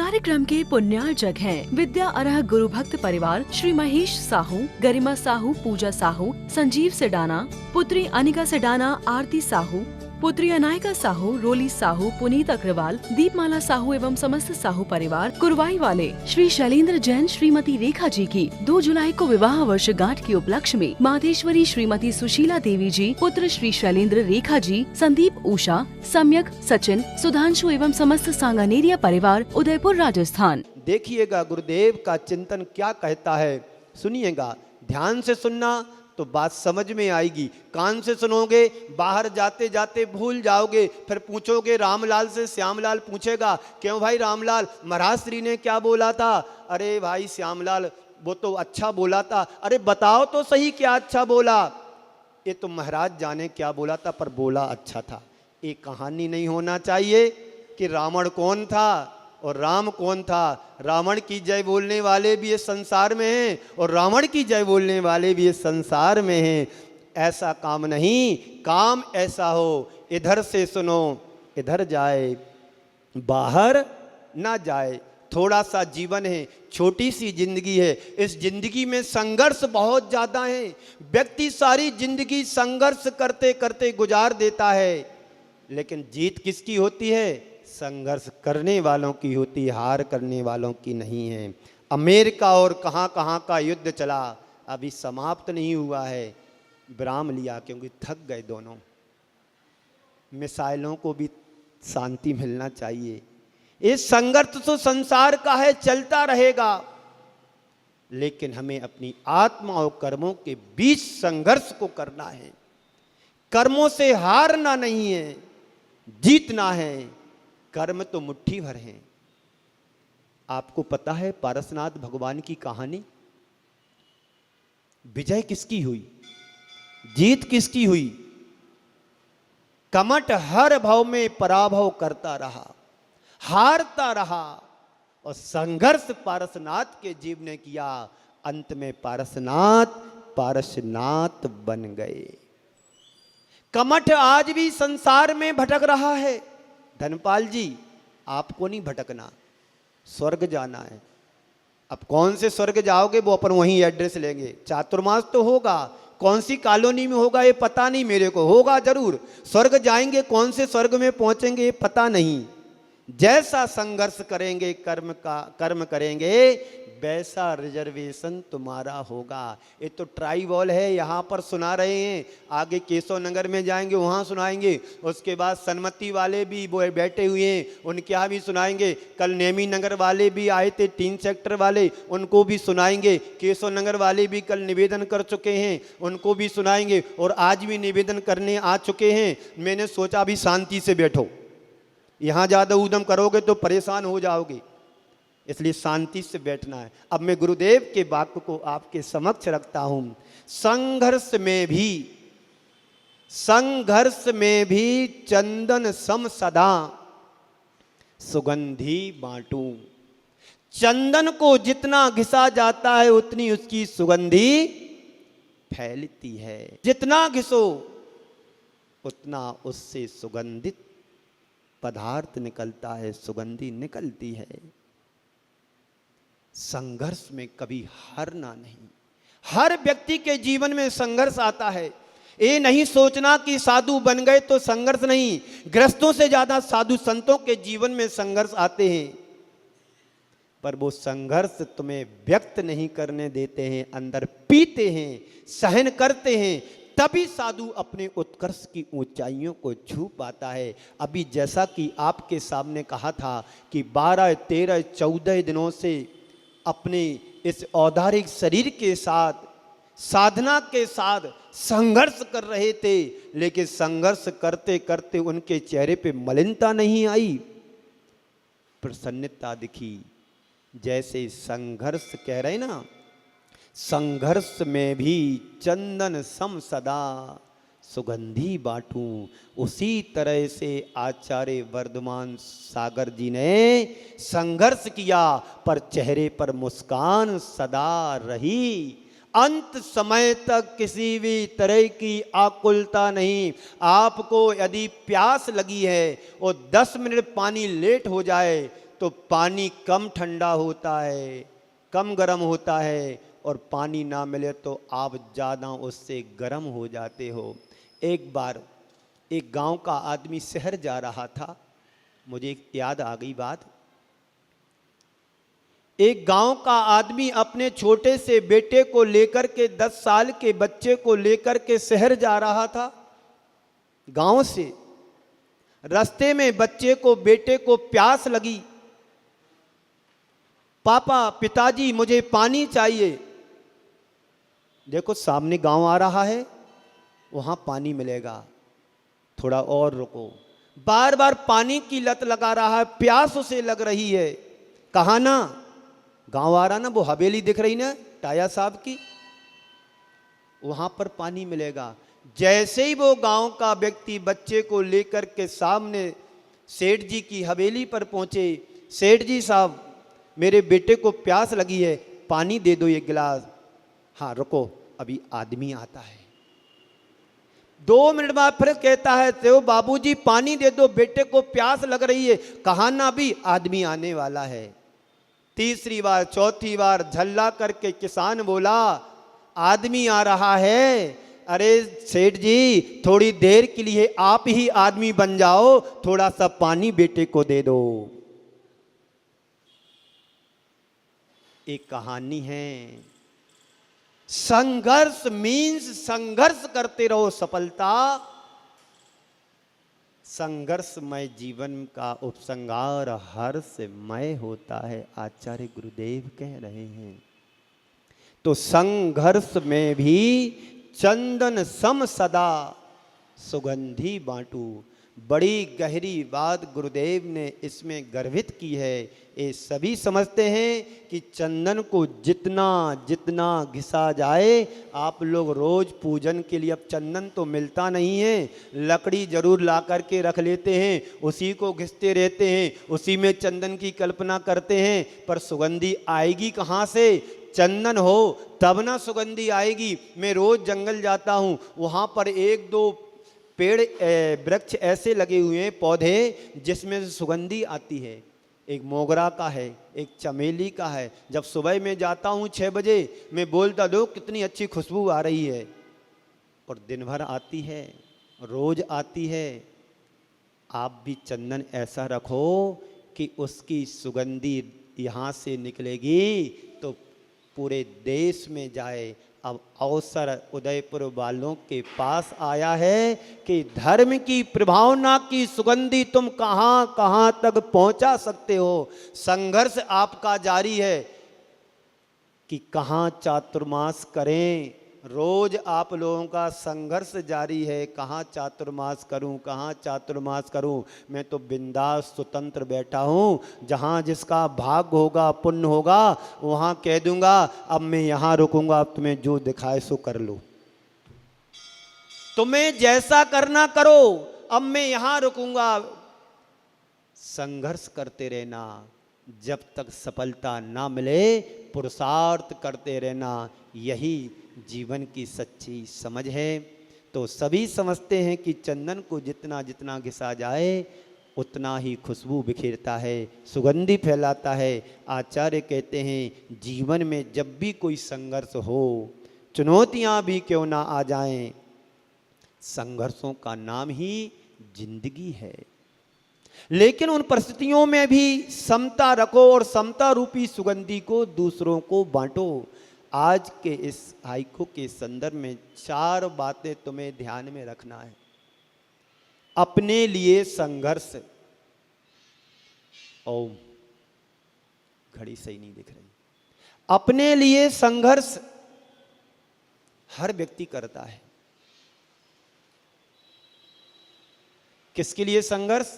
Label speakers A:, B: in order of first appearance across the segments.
A: कार्यक्रम के पुण्यार्चक हैं विद्या अर्ह गुरु भक्त परिवार श्री महेश साहू, गरिमा साहू, पूजा साहू, संजीव सेडाना, पुत्री अनिका सेडाना, आरती साहू, पुत्री अनायका साहू, रोली साहू, पुनीत अग्रवाल, दीपमाला साहू एवं समस्त साहू परिवार कुरवाई वाले श्री शैलेंद्र जैन श्रीमती रेखा जी की 2 जुलाई को विवाह वर्षगांठ के उपलक्ष्य में माधेश्वरी श्रीमती सुशीला देवी जी, पुत्र श्री शैलेंद्र रेखा जी, संदीप, उषा, सम्यक, सचिन, सुधांशु एवं समस्त सांगानेरिया परिवार, उदयपुर, राजस्थान।
B: देखिएगा गुरुदेव का चिंतन क्या कहता है, सुनिएगा। ध्यान से सुनना तो बात समझ में आएगी। कान से सुनोगे, बाहर जाते जाते भूल जाओगे, फिर पूछोगे रामलाल से, श्यामलाल पूछेगा क्यों भाई रामलाल, महाराज श्री ने क्या बोला था? अरे भाई श्यामलाल वो तो अच्छा बोला था। अरे बताओ तो सही क्या अच्छा बोला? ये तो महाराज जाने क्या बोला था, पर बोला अच्छा था। ये कहानी नहीं होना चाहिए कि रावण कौन था और राम कौन था। रावण की जय बोलने वाले भी इस संसार में हैं और रावण की जय बोलने वाले भी इस संसार में हैं। ऐसा काम नहीं, काम ऐसा हो इधर से सुनो इधर जाए, बाहर ना जाए। थोड़ा सा जीवन है, छोटी सी जिंदगी है, इस जिंदगी में संघर्ष बहुत ज़्यादा है। व्यक्ति सारी जिंदगी संघर्ष करते करते गुजार देता है, लेकिन जीत किसकी होती है? संघर्ष करने वालों की होती, हार करने वालों की नहीं है। अमेरिका और कहाँ कहाँ का युद्ध चला, अभी समाप्त नहीं हुआ है। विराम लिया क्योंकि थक गए दोनों। मिसाइलों को भी शांति मिलना चाहिए। ये संघर्ष तो संसार का है, चलता रहेगा, लेकिन हमें अपनी आत्मा और कर्मों के बीच संघर्ष को करना है। कर्मों से हारना नहीं है, जीतना है। कर्म तो मुट्ठी भर हैं। आपको पता है पारसनाथ भगवान की कहानी? विजय किसकी हुई, जीत किसकी हुई? कमट हर भाव में पराभव करता रहा, हारता रहा, और संघर्ष पारसनाथ के जीव ने किया। अंत में पारसनाथ बन गए। कमठ आज भी संसार में भटक रहा है। धनपाल जी, आपको नहीं भटकना, स्वर्ग जाना है। अब कौन से स्वर्ग जाओगे वो अपन वहीं एड्रेस लेंगे। चातुर्मास तो होगा, कौन सी कॉलोनी में होगा ये पता नहीं मेरे को, होगा जरूर। स्वर्ग जाएंगे, कौन से स्वर्ग में पहुंचेंगे ये पता नहीं। जैसा संघर्ष करेंगे, कर्म करेंगे, वैसा रिजर्वेशन तुम्हारा होगा। ये तो ट्राइबल है, यहाँ पर सुना रहे हैं, आगे केशव नगर में जाएंगे वहाँ सुनाएंगे, उसके बाद सन्मति वाले भी वो बैठे हुए हैं, उनके यहाँ भी सुनाएंगे। कल नेमी नगर वाले भी आए थे, 3 सेक्टर वाले, उनको भी सुनाएंगे। केशव नगर वाले भी कल निवेदन कर चुके हैं, उनको भी सुनाएंगे, और आज भी निवेदन करने आ चुके हैं। मैंने सोचा अभी शांति से बैठो, यहाँ ज़्यादा ऊधम करोगे तो परेशान हो जाओगे, इसलिए शांति से बैठना है। अब मैं गुरुदेव के वाक्य को आपके समक्ष रखता हूं। संघर्ष में भी चंदन सम सदा सुगंधी बांटू। चंदन को जितना घिसा जाता है उतनी उसकी सुगंधी फैलती है। जितना घिसो उतना उससे सुगंधित पदार्थ निकलता है, सुगंधी निकलती है। संघर्ष में कभी हारना नहीं। हर व्यक्ति के जीवन में संघर्ष आता है। ये नहीं सोचना कि साधु बन गए तो संघर्ष नहीं, गृहस्थों से ज्यादा साधु संतों के जीवन में संघर्ष आते हैं, पर वो संघर्ष तुम्हें व्यक्त नहीं करने देते हैं, अंदर पीते हैं, सहन करते हैं, तभी साधु अपने उत्कर्ष की ऊंचाइयों को छू पाता है। अभी जैसा कि आपके सामने कहा था कि 12, 13, 14 दिनों से अपने इस औदारिक शरीर के साथ, साधना के साथ संघर्ष कर रहे थे, लेकिन संघर्ष करते करते उनके चेहरे पे मलिनता नहीं आई, प्रसन्नता दिखी। जैसे संघर्ष कह रहे ना, संघर्ष में भी चंदन सम सदा सुगंधी बांटूं, उसी तरह से आचार्य वर्धमान सागर जी ने संघर्ष किया, पर चेहरे पर मुस्कान सदा रही। अंत समय तक किसी भी तरह की आकुलता नहीं। आपको यदि प्यास लगी है और 10 मिनट पानी लेट हो जाए तो पानी कम ठंडा होता है, कम गर्म होता है, और पानी ना मिले तो आप ज़्यादा उससे गर्म हो जाते हो। एक बार एक गांव का आदमी शहर जा रहा था, मुझे याद आ गई बात। एक गांव का आदमी अपने छोटे से बेटे को लेकर के, 10 साल के बच्चे को लेकर के शहर जा रहा था गांव से। रास्ते में बच्चे को, बेटे को प्यास लगी। पापा, पिताजी, मुझे पानी चाहिए। देखो सामने गांव आ रहा है, वहां पानी मिलेगा, थोड़ा और रुको। बार बार पानी की लत लगा रहा है, प्यास उसे लग रही है। कहा ना, गांव आ रहा ना, वो हवेली दिख रही ना टाया साहब की, वहां पर पानी मिलेगा। जैसे ही वो गांव का व्यक्ति बच्चे को लेकर के सामने सेठ जी की हवेली पर पहुंचे, सेठ जी साहब, मेरे बेटे को प्यास लगी है, पानी दे दो एक गिलास। हाँ रुको, अभी आदमी आता है। 2 मिनट बाद फिर कहता है, तो बाबूजी पानी दे दो, बेटे को प्यास लग रही है। कहा ना, अभी आदमी आने वाला है। तीसरी बार, चौथी बार झल्ला करके किसान बोला, आदमी आ रहा है। अरे सेठ जी, थोड़ी देर के लिए आप ही आदमी बन जाओ, थोड़ा सा पानी बेटे को दे दो। एक कहानी है, संघर्ष मीन्स संघर्ष करते रहो सफलता। संघर्षमय जीवन का उपसंहार हर्षमय होता है, आचार्य गुरुदेव कह रहे हैं। तो संघर्ष में भी चंदन सम सदा सुगंधी बांटू। बड़ी गहरी बात गुरुदेव ने इसमें गर्भित की है। ये सभी समझते हैं कि चंदन को जितना जितना घिसा जाए, आप लोग रोज पूजन के लिए, अब चंदन तो मिलता नहीं है, लकड़ी जरूर ला करके रख लेते हैं, उसी को घिसते रहते हैं, उसी में चंदन की कल्पना करते हैं, पर सुगंधी आएगी कहाँ से? चंदन हो तब ना सुगंधी आएगी। मैं रोज जंगल जाता हूँ, वहाँ पर 1-2 पेड़ वृक्ष ऐसे लगे हुए हैं, पौधे, जिसमें से सुगंधी आती है। एक मोगरा का है, एक चमेली का है। जब सुबह में जाता हूँ 6 बजे, मैं बोलता दो कितनी अच्छी खुशबू आ रही है, और दिन भर आती है, रोज आती है। आप भी चंदन ऐसा रखो कि उसकी सुगंधी यहाँ से निकलेगी तो पूरे देश में जाए। अब अवसर उदयपुर वालों के पास आया है कि धर्म की प्रभावना की सुगंधी तुम कहाँ कहाँ तक पहुँचा सकते हो। संघर्ष आपका जारी है कि कहाँ चातुर्मास करें। रोज आप लोगों का संघर्ष जारी है, कहाँ चातुर्मास करूं, कहाँ चातुर्मास करूं। मैं तो बिंदास स्वतंत्र बैठा हूं, जहाँ जिसका भाग्य होगा, पुण्य होगा, वहाँ कह दूंगा अब मैं यहाँ रुकूंगा, अब तुम्हें जो दिखाए सो कर लो, तुम्हें जैसा करना करो, अब मैं यहाँ रुकूंगा। संघर्ष करते रहना, जब तक सफलता ना मिले पुरुषार्थ करते रहना, यही जीवन की सच्ची समझ है। तो सभी समझते हैं कि चंदन को जितना जितना घिसा जाए उतना ही खुशबू बिखेरता है, सुगंधी फैलाता है। आचार्य कहते हैं जीवन में जब भी कोई संघर्ष हो, चुनौतियां भी क्यों ना आ जाएं, संघर्षों का नाम ही जिंदगी है। लेकिन उन परिस्थितियों में भी समता रखो और समता रूपी सुगंधी को दूसरों को बांटो। आज के इस हाइकू के संदर्भ में 4 बातें तुम्हें ध्यान में रखना है। अपने लिए संघर्ष, ओम घड़ी सही नहीं दिख रही। अपने लिए संघर्ष हर व्यक्ति करता है। किसके लिए संघर्ष?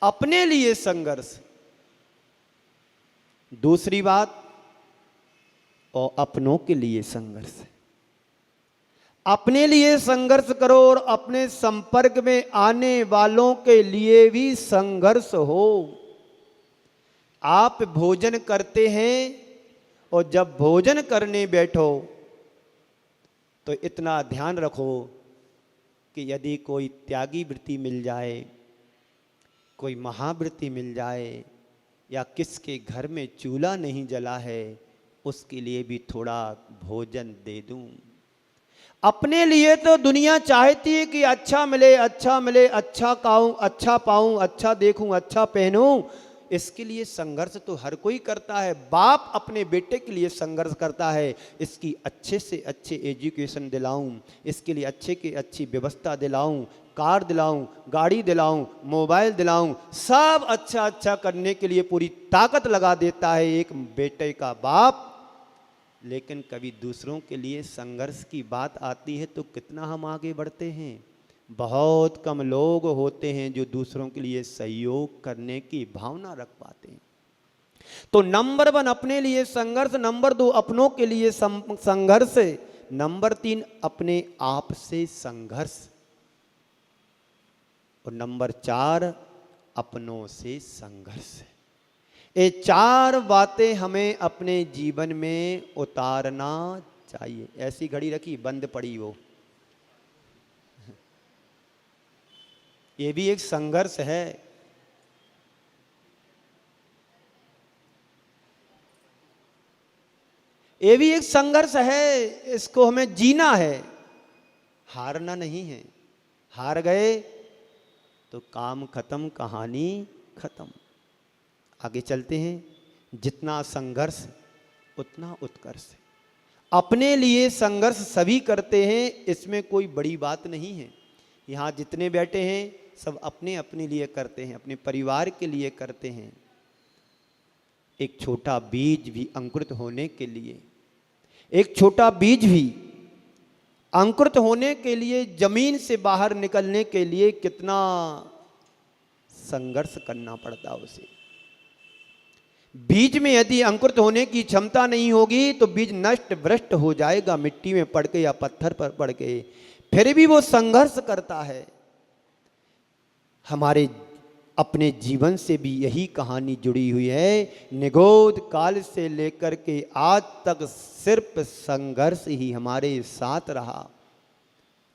B: अपने लिए संघर्ष। दूसरी बात, और अपनों के लिए संघर्ष। अपने लिए संघर्ष करो और अपने संपर्क में आने वालों के लिए भी संघर्ष हो। आप भोजन करते हैं और जब भोजन करने बैठो तो इतना ध्यान रखो कि यदि कोई त्यागी वृत्ति मिल जाए, कोई महावृत्ति मिल जाए, या किसके घर में चूल्हा नहीं जला है, उसके लिए भी थोड़ा भोजन दे दूं। अपने लिए तो दुनिया चाहती है कि अच्छा मिले, अच्छा मिले, अच्छा खाऊं, अच्छा पाऊं, अच्छा देखूं, अच्छा पहनूं। इसके लिए संघर्ष तो हर कोई करता है। बाप अपने बेटे के लिए संघर्ष करता है, इसकी अच्छे से अच्छे एजुकेशन दिलाऊं, इसके लिए अच्छे की अच्छी व्यवस्था दिलाऊं, कार दिलाऊं, गाड़ी दिलाऊं, मोबाइल दिलाऊं, सब अच्छा अच्छा करने के लिए पूरी ताकत लगा देता है एक बेटे का बाप। लेकिन कभी दूसरों के लिए संघर्ष की बात आती है तो कितना हम आगे बढ़ते हैं। बहुत कम लोग होते हैं जो दूसरों के लिए सहयोग करने की भावना रख पाते हैं। तो नंबर 1 अपने लिए संघर्ष, नंबर 2 अपनों के लिए संघर्ष, नंबर 3 अपने आप से संघर्ष, और नंबर 4 अपनों से संघर्ष। ये 4 बातें हमें अपने जीवन में उतारना चाहिए। ऐसी घड़ी रखी बंद पड़ी वो, ये भी एक संघर्ष है। ये भी एक संघर्ष है, इसको हमें जीना है, हारना नहीं है। हार गए तो काम खत्म, कहानी खत्म। आगे चलते हैं। जितना संघर्ष उतना उत्कर्ष। अपने लिए संघर्ष सभी करते हैं, इसमें कोई बड़ी बात नहीं है। यहाँ जितने बैठे हैं सब अपने अपने लिए करते हैं, अपने परिवार के लिए करते हैं। एक छोटा बीज भी अंकुरित होने के लिए, एक छोटा बीज भी अंकुरित होने के लिए, जमीन से बाहर निकलने के लिए कितना संघर्ष करना पड़ता है उसे। बीज में यदि अंकुरित होने की क्षमता नहीं होगी तो बीज नष्ट भ्रष्ट हो जाएगा, मिट्टी में पड़ के या पत्थर पर पड़ के। फिर भी वो संघर्ष करता है। हमारे अपने जीवन से भी यही कहानी जुड़ी हुई है। निगोद काल से लेकर के आज तक सिर्फ संघर्ष ही हमारे साथ रहा।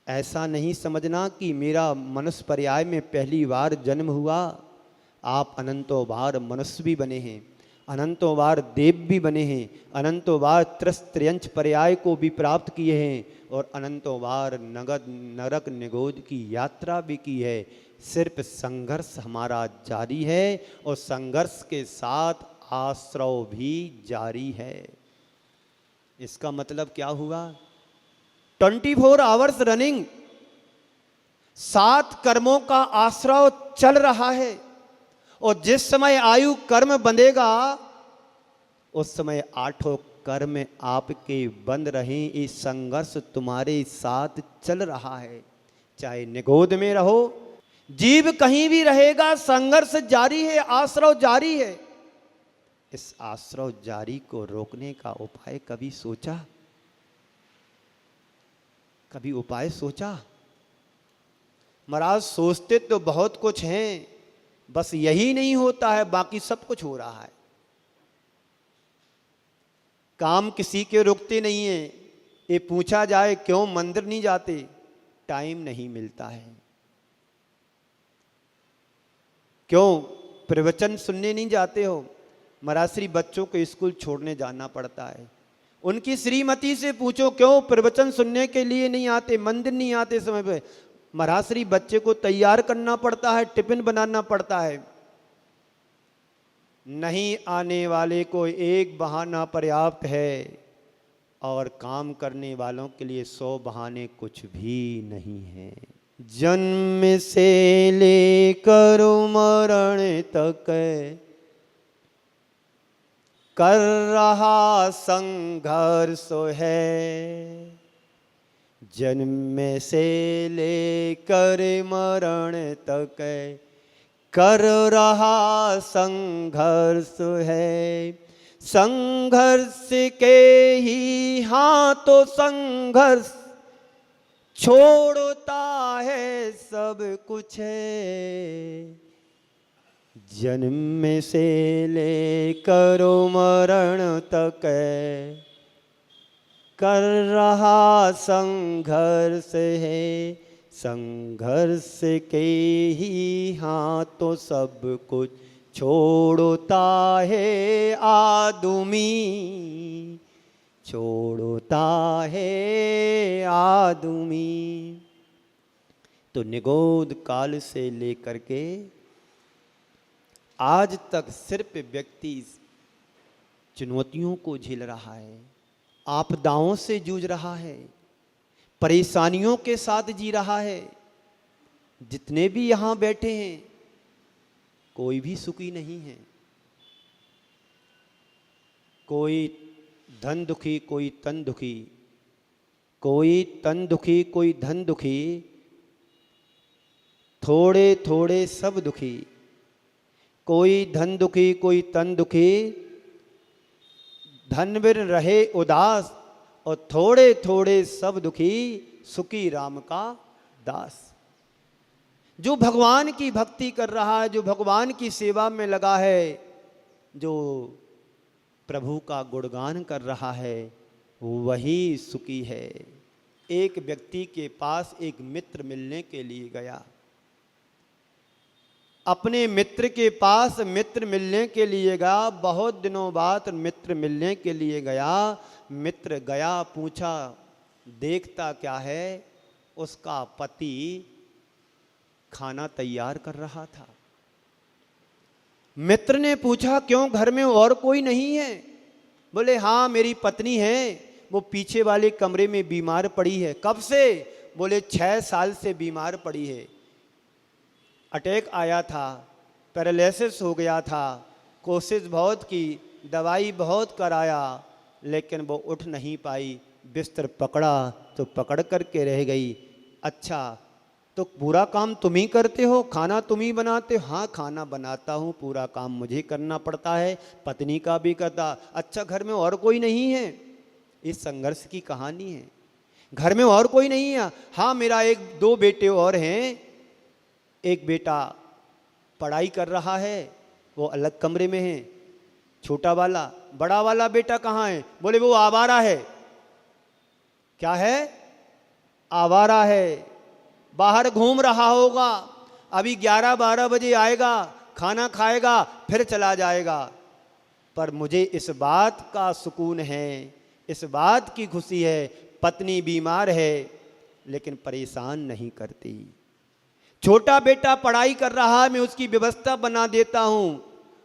B: ऐसा नहीं समझना कि मेरा मनुष्य पर्याय में पहली बार जन्म हुआ। आप अनंतों बार मनुष्य भी बने हैं, अनंतों बार देव भी बने हैं, अनंतों बार त्रयंच पर्याय को भी प्राप्त किए हैं, और अनंतों बार नगद नरक निगोद की यात्रा भी की है। सिर्फ संघर्ष हमारा जारी है, और संघर्ष के साथ आश्रय भी जारी है। इसका मतलब क्या हुआ? 24 आवर्स रनिंग 7 कर्मों का आश्रय चल रहा है, और जिस समय आयु कर्म बंधेगा उस समय 8 कर्म आपके बंद रहे। ये संघर्ष तुम्हारे साथ चल रहा है। चाहे निगोद में रहो, जीव कहीं भी रहेगा, संघर्ष जारी है, आश्रय जारी है। इस आश्रय जारी को रोकने का उपाय कभी सोचा? कभी उपाय सोचा? महाराज सोचते तो बहुत कुछ हैं, बस यही नहीं होता है, बाकी सब कुछ हो रहा है। काम किसी के रुकते नहीं है। ये पूछा जाए क्यों मंदिर नहीं जाते? टाइम नहीं मिलता है। क्यों प्रवचन सुनने नहीं जाते हो? मरासरी बच्चों को स्कूल छोड़ने जाना पड़ता है। उनकी श्रीमती से पूछो क्यों प्रवचन सुनने के लिए नहीं आते, मंदिर नहीं आते समय पे? मरासरी बच्चे को तैयार करना पड़ता है, टिफिन बनाना पड़ता है। नहीं आने वाले को एक बहाना पर्याप्त है, और काम करने वालों के लिए 100 बहाने कुछ भी नहीं है। जन्म से लेकर मरण तक कर रहा संघर्ष है। जन्म से लेकर मरण तक कर रहा संघर्ष है। संघर्ष के ही हाथों संघर्ष छोड़ता है सब कुछ है। जन्म से लेकर मरण तक कर रहा संघर्ष है। संघर्ष के ही हाथों सब कुछ छोड़ता है आदमी, छोड़ता है आदमी। तो निगोद काल से लेकर के आज तक सिर्फ व्यक्ति चुनौतियों को झेल रहा है, आपदाओं से जूझ रहा है, परेशानियों के साथ जी रहा है। जितने भी यहाँ बैठे हैं कोई भी सुखी नहीं है। कोई धन दुखी, कोई तन दुखी, कोई तन दुखी, कोई धन दुखी, थोड़े थोड़े सब दुखी। कोई धन दुखी, कोई तन दुखी, धन बिन रहे उदास, और थोड़े थोड़े सब दुखी, सुखी राम का दास। जो भगवान की भक्ति कर रहा है, जो भगवान की सेवा में लगा है, जो प्रभु का गुणगान कर रहा है, वही सुखी है। एक व्यक्ति के पास एक मित्र मिलने के लिए गया। अपने मित्र के पास मित्र मिलने के लिए गया। बहुत दिनों बाद मित्र मिलने के लिए गया। मित्र गया, पूछा, देखता क्या है? उसका पति खाना तैयार कर रहा था। मित्र ने पूछा, क्यों, घर में और कोई नहीं है? बोले, हाँ मेरी पत्नी है, वो पीछे वाले कमरे में बीमार पड़ी है। कब से? बोले 6 साल से बीमार पड़ी है। अटैक आया था, पैरालिसिस हो गया था, कोशिश बहुत की, दवाई बहुत कराया, लेकिन वो उठ नहीं पाई। बिस्तर पकड़ा तो पकड़ करके रह गई। अच्छा, तो पूरा काम तुम ही करते हो, खाना तुम ही बनाते हो? हाँ खाना बनाता हूँ, पूरा काम मुझे करना पड़ता है, पत्नी का भी करता। अच्छा, घर में और कोई नहीं है? इस संघर्ष की कहानी है। घर में और कोई नहीं है? हाँ मेरा 1-2 बेटे और हैं। एक बेटा पढ़ाई कर रहा है, वो अलग कमरे में है। छोटा वाला, बड़ा वाला बेटा कहाँ है? बोले वो आवारा है। क्या है? आवारा है, बाहर घूम रहा होगा। अभी 11-12 बजे आएगा, खाना खाएगा, फिर चला जाएगा। पर मुझे इस बात का सुकून है, इस बात की खुशी है, पत्नी बीमार है लेकिन परेशान नहीं करती। छोटा बेटा पढ़ाई कर रहा है, मैं उसकी व्यवस्था बना देता हूँ।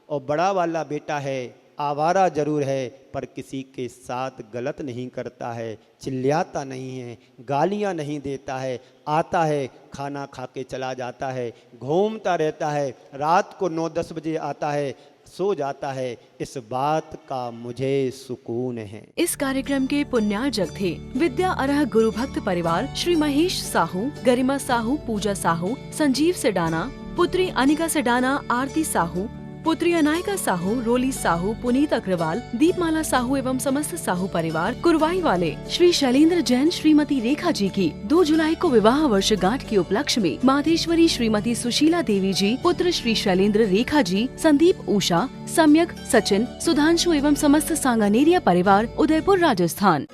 B: और बड़ा वाला बेटा है, आवारा जरूर है पर किसी के साथ गलत नहीं करता है, चिल्लाता नहीं है, गालियाँ नहीं देता है, आता है, खाना खा के चला जाता है, घूमता रहता है, रात को 9-10 बजे आता है, सो जाता है। इस बात का मुझे सुकून है।
A: इस कार्यक्रम के पुण्यार्जक थे विद्या अरह गुरु भक्त परिवार श्री महेश साहू, गरिमा साहू, पूजा साहू, संजीव सेडाना, पुत्री अनिका सेडाना, आरती साहू, पुत्री अनायका साहू, रोली साहू, पुनीत अग्रवाल, दीपमाला साहू एवं समस्त साहू परिवार, कुरवाई वाले श्री शैलेंद्र जैन श्रीमती रेखा जी की 2 जुलाई को विवाह वर्षगांठ के उपलक्ष्य में माधेश्वरी श्रीमती सुशीला देवी जी, पुत्र श्री शैलेंद्र रेखा जी, संदीप उषा, सम्यक, सचिन, सुधांशु एवं समस्त सांगानेरिया परिवार, उदयपुर राजस्थान।